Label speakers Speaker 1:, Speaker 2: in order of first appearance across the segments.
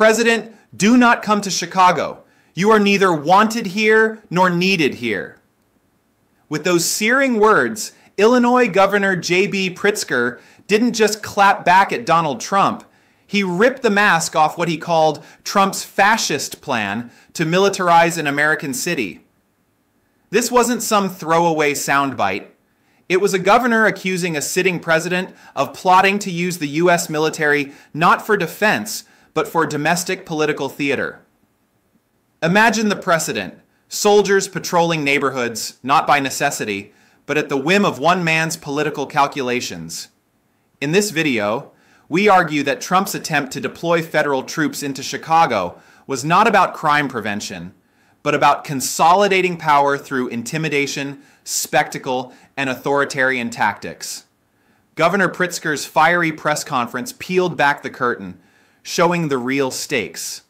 Speaker 1: President, do not come to Chicago. You are neither wanted here nor needed here. With those searing words, Illinois Governor J.B. Pritzker didn't just clap back at Donald Trump. He ripped the mask off what he called Trump's fascist plan to militarize an American city. This wasn't some throwaway soundbite. It was a governor accusing a sitting president of plotting to use the U.S. military not for defense, but for domestic political theater. Imagine the precedent: soldiers patrolling neighborhoods, not by necessity, but at the whim of one man's political calculations. In this video, we argue that Trump's attempt to deploy federal troops into Chicago was not about crime prevention, but about consolidating power through intimidation, spectacle, and authoritarian tactics. Governor Pritzker's fiery press conference peeled back the curtain, showing the real stakes: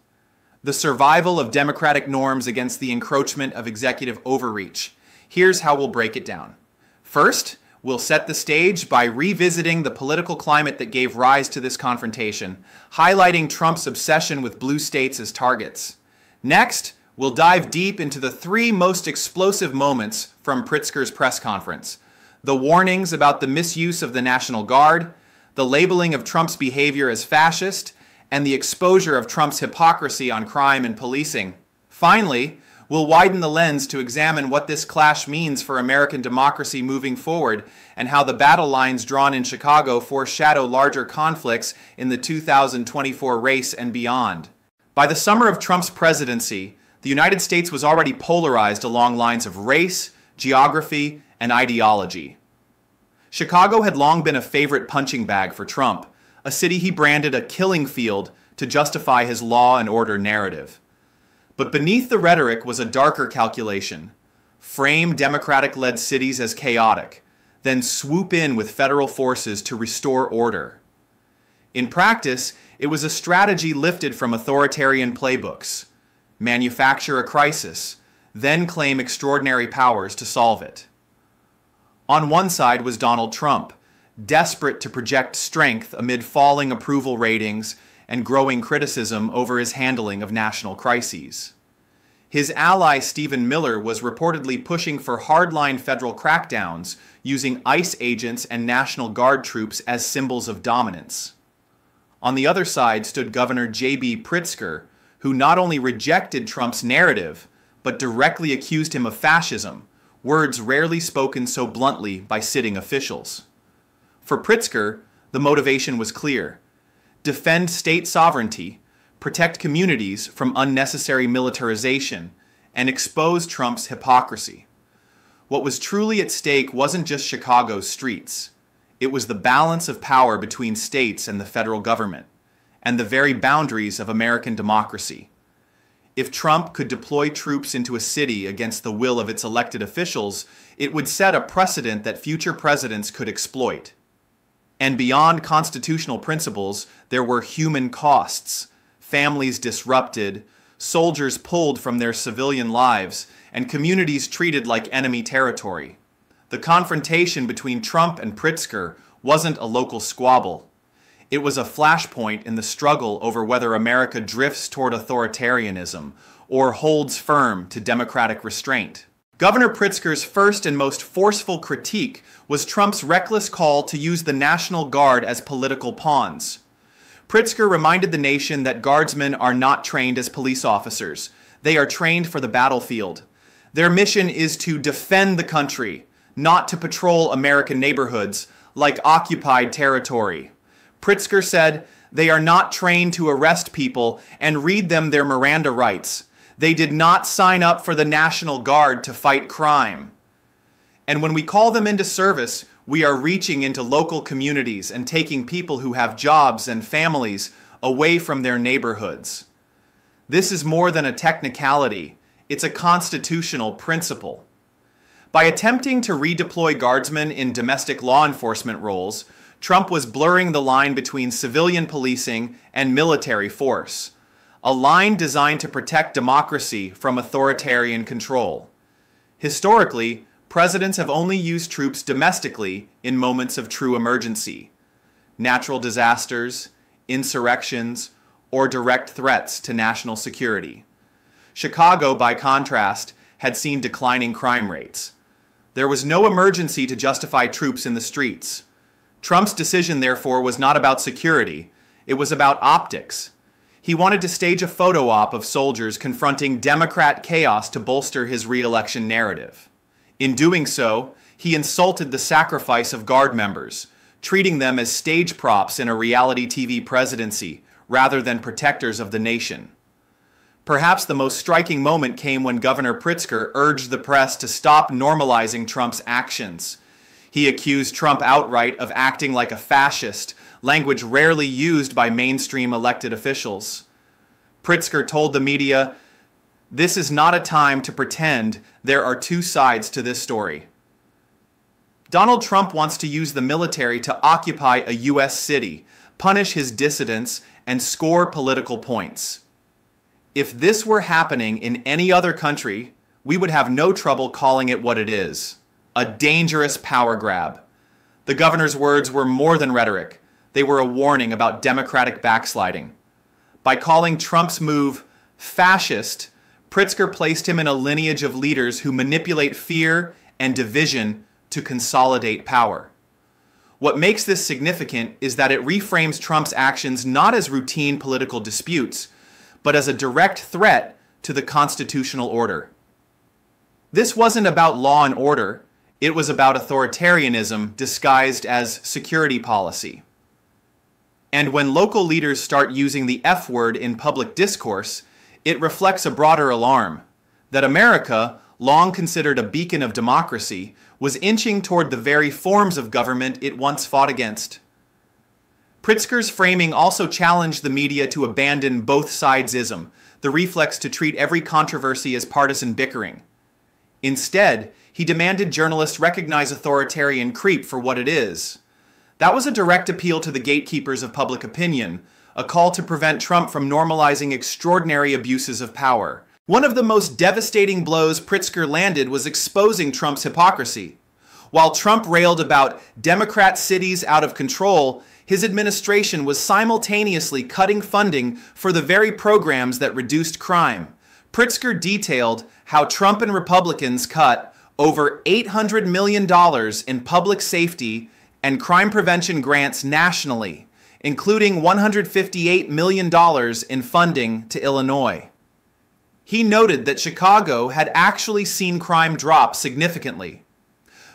Speaker 1: the survival of democratic norms against the encroachment of executive overreach. Here's how we'll break it down. First, we'll set the stage by revisiting the political climate that gave rise to this confrontation, highlighting Trump's obsession with blue states as targets. Next, we'll dive deep into the three most explosive moments from Pritzker's press conference: the warnings about the misuse of the National Guard, the labeling of Trump's behavior as fascist, and the exposure of Trump's hypocrisy on crime and policing. Finally, we'll widen the lens to examine what this clash means for American democracy moving forward, and how the battle lines drawn in Chicago foreshadow larger conflicts in the 2024 race and beyond. By the summer of Trump's presidency, the United States was already polarized along lines of race, geography, and ideology. Chicago had long been a favorite punching bag for Trump, a city he branded a killing field to justify his law and order narrative. But beneath the rhetoric was a darker calculation: frame Democratic-led cities as chaotic, then swoop in with federal forces to restore order. In practice, it was a strategy lifted from authoritarian playbooks: manufacture a crisis, then claim extraordinary powers to solve it. On one side was Donald Trump, desperate to project strength amid falling approval ratings and growing criticism over his handling of national crises. His ally Stephen Miller was reportedly pushing for hardline federal crackdowns, using ICE agents and National Guard troops as symbols of dominance. On the other side stood Governor J.B. Pritzker, who not only rejected Trump's narrative, but directly accused him of fascism, words rarely spoken so bluntly by sitting officials. For Pritzker, the motivation was clear: defend state sovereignty, protect communities from unnecessary militarization, and expose Trump's hypocrisy. What was truly at stake wasn't just Chicago's streets. It was the balance of power between states and the federal government, and the very boundaries of American democracy. If Trump could deploy troops into a city against the will of its elected officials, it would set a precedent that future presidents could exploit. And beyond constitutional principles, there were human costs: families disrupted, soldiers pulled from their civilian lives, and communities treated like enemy territory. The confrontation between Trump and Pritzker wasn't a local squabble. It was a flashpoint in the struggle over whether America drifts toward authoritarianism or holds firm to democratic restraint. Governor Pritzker's first and most forceful critique was Trump's reckless call to use the National Guard as political pawns. Pritzker reminded the nation that guardsmen are not trained as police officers. They are trained for the battlefield. Their mission is to defend the country, not to patrol American neighborhoods like occupied territory. Pritzker said, "They are not trained to arrest people and read them their Miranda rights. They did not sign up for the National Guard to fight crime." And when we call them into service, we are reaching into local communities and taking people who have jobs and families away from their neighborhoods. This is more than a technicality. It's a constitutional principle. By attempting to redeploy guardsmen in domestic law enforcement roles, Trump was blurring the line between civilian policing and military force, a line designed to protect democracy from authoritarian control. Historically, presidents have only used troops domestically in moments of true emergency: natural disasters, insurrections, or direct threats to national security. Chicago, by contrast, had seen declining crime rates. There was no emergency to justify troops in the streets. Trump's decision, therefore, was not about security. It was about optics. He wanted to stage a photo op of soldiers confronting Democrat chaos to bolster his re-election narrative. In doing so, he insulted the sacrifice of Guard members, treating them as stage props in a reality TV presidency rather than protectors of the nation. Perhaps the most striking moment came when Governor Pritzker urged the press to stop normalizing Trump's actions. He accused Trump outright of acting like a fascist, language rarely used by mainstream elected officials. Pritzker told the media, "This is not a time to pretend there are two sides to this story." Donald Trump wants to use the military to occupy a U.S. city, punish his dissidents, and score political points. If this were happening in any other country, we would have no trouble calling it what it is: a dangerous power grab. The governor's words were more than rhetoric. They were a warning about democratic backsliding. By calling Trump's move fascist, Pritzker placed him in a lineage of leaders who manipulate fear and division to consolidate power. What makes this significant is that it reframes Trump's actions not as routine political disputes, but as a direct threat to the constitutional order. This wasn't about law and order. It was about authoritarianism disguised as security policy. And when local leaders start using the F word in public discourse, it reflects a broader alarm that America, long considered a beacon of democracy, was inching toward the very forms of government it once fought against. Pritzker's framing also challenged the media to abandon both sides-ism, the reflex to treat every controversy as partisan bickering. Instead, he demanded journalists recognize authoritarian creep for what it is. That was a direct appeal to the gatekeepers of public opinion, a call to prevent Trump from normalizing extraordinary abuses of power. One of the most devastating blows Pritzker landed was exposing Trump's hypocrisy. While Trump railed about Democrat cities out of control, his administration was simultaneously cutting funding for the very programs that reduced crime. Pritzker detailed how Trump and Republicans cut over $800 million in public safety and crime prevention grants nationally, including $158 million in funding to Illinois. He noted that Chicago had actually seen crime drop significantly.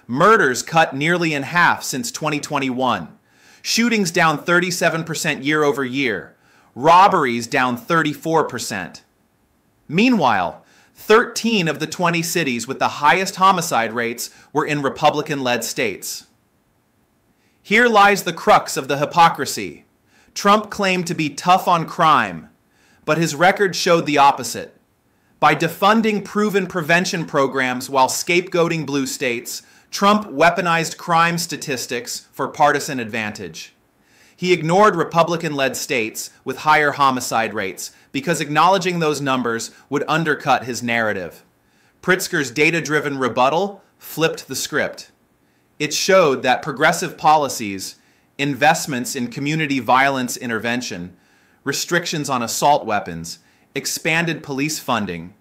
Speaker 1: Murders cut nearly in half since 2021. Shootings down 37% year over year. Robberies down 34%. Meanwhile, 13 of the 20 cities with the highest homicide rates were in Republican-led states. Here lies the crux of the hypocrisy. Trump claimed to be tough on crime, but his record showed the opposite. By defunding proven prevention programs while scapegoating blue states, Trump weaponized crime statistics for partisan advantage. He ignored Republican-led states with higher homicide rates because acknowledging those numbers would undercut his narrative. Pritzker's data-driven rebuttal flipped the script. It showed that progressive policies, investments in community violence intervention, restrictions on assault weapons, expanded police funding,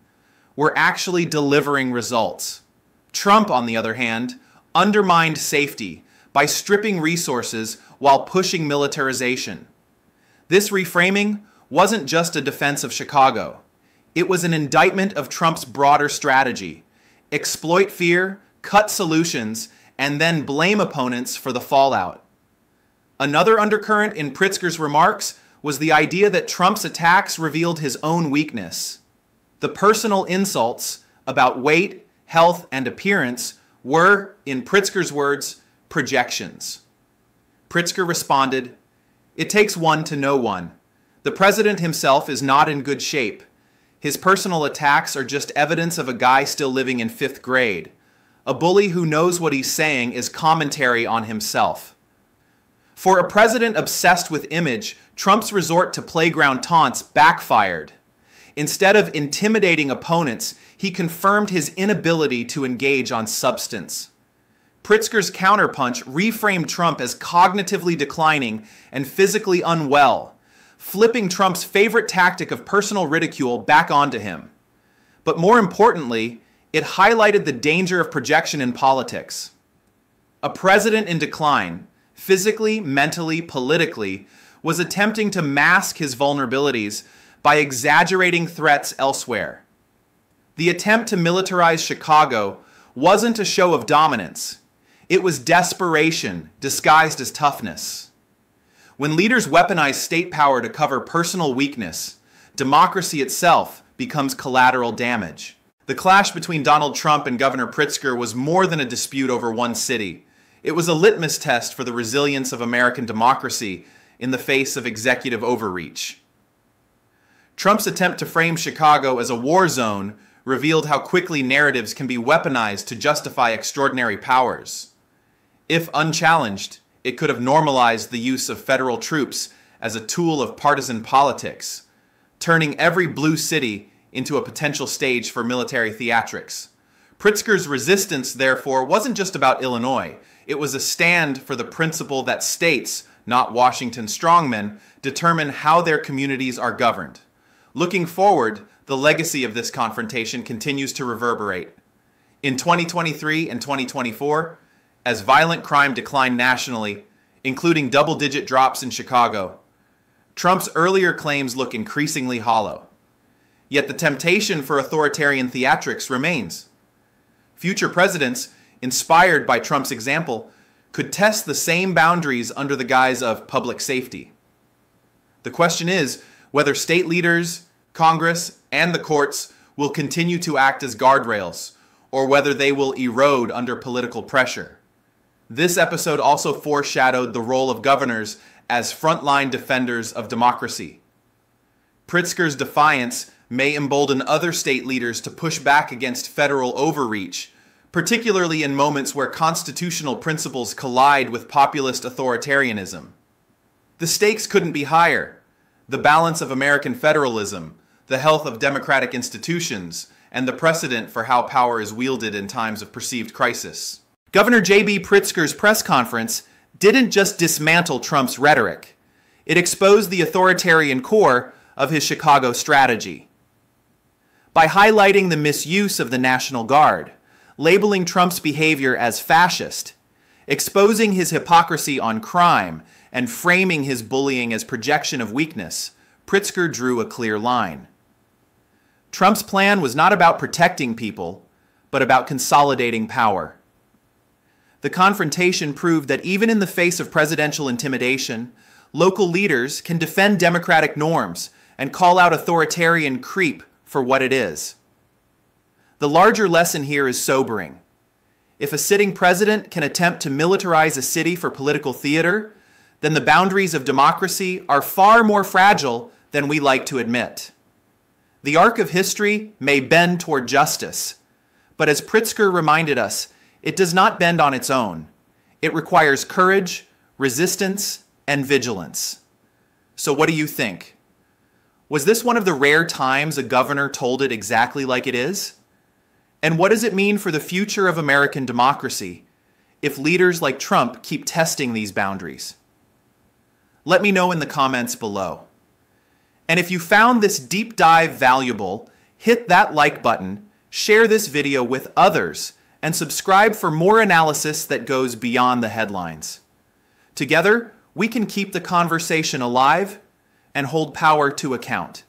Speaker 1: were actually delivering results. Trump, on the other hand, undermined safety by stripping resources while pushing militarization. This reframing wasn't just a defense of Chicago. It was an indictment of Trump's broader strategy: exploit fear, cut solutions, and then blame opponents for the fallout. Another undercurrent in Pritzker's remarks was the idea that Trump's attacks revealed his own weakness. The personal insults about weight, health, and appearance were, in Pritzker's words, projections. Pritzker responded, "It takes one to know one. The president himself is not in good shape. His personal attacks are just evidence of a guy still living in 5th grade. A bully who knows what he's saying is commentary on himself." For a president obsessed with image, Trump's resort to playground taunts backfired. Instead of intimidating opponents, he confirmed his inability to engage on substance. Pritzker's counterpunch reframed Trump as cognitively declining and physically unwell, flipping Trump's favorite tactic of personal ridicule back onto him. But more importantly, it highlighted the danger of projection in politics. A president in decline, physically, mentally, politically, was attempting to mask his vulnerabilities by exaggerating threats elsewhere. The attempt to militarize Chicago wasn't a show of dominance. It was desperation disguised as toughness. When leaders weaponize state power to cover personal weakness, democracy itself becomes collateral damage. The clash between Donald Trump and Governor Pritzker was more than a dispute over one city. It was a litmus test for the resilience of American democracy in the face of executive overreach. Trump's attempt to frame Chicago as a war zone revealed how quickly narratives can be weaponized to justify extraordinary powers. If unchallenged, it could have normalized the use of federal troops as a tool of partisan politics, turning every blue city into a potential stage for military theatrics. Pritzker's resistance, therefore, wasn't just about Illinois. It was a stand for the principle that states, not Washington strongmen, determine how their communities are governed. Looking forward, the legacy of this confrontation continues to reverberate. In 2023 and 2024, as violent crime declined nationally, including double-digit drops in Chicago, Trump's earlier claims look increasingly hollow. Yet the temptation for authoritarian theatrics remains. Future presidents, inspired by Trump's example, could test the same boundaries under the guise of public safety. The question is whether state leaders, Congress, and the courts will continue to act as guardrails, or whether they will erode under political pressure. This episode also foreshadowed the role of governors as frontline defenders of democracy. Pritzker's defiance may embolden other state leaders to push back against federal overreach, particularly in moments where constitutional principles collide with populist authoritarianism. The stakes couldn't be higher. The balance of American federalism, the health of democratic institutions, and the precedent for how power is wielded in times of perceived crisis. Governor J.B. Pritzker's press conference didn't just dismantle Trump's rhetoric. It exposed the authoritarian core of his Chicago strategy. By highlighting the misuse of the National Guard, labeling Trump's behavior as fascist, exposing his hypocrisy on crime, and framing his bullying as projection of weakness, Pritzker drew a clear line. Trump's plan was not about protecting people, but about consolidating power. The confrontation proved that even in the face of presidential intimidation, local leaders can defend democratic norms and call out authoritarian creep for what it is. The larger lesson here is sobering. If a sitting president can attempt to militarize a city for political theater, then the boundaries of democracy are far more fragile than we like to admit. The arc of history may bend toward justice, but as Pritzker reminded us, it does not bend on its own. It requires courage, resistance, and vigilance. So what do you think? Was this one of the rare times a governor told it exactly like it is? And what does it mean for the future of American democracy if leaders like Trump keep testing these boundaries? Let me know in the comments below. And if you found this deep dive valuable, hit that like button, share this video with others, and subscribe for more analysis that goes beyond the headlines. Together, we can keep the conversation alive and hold power to account.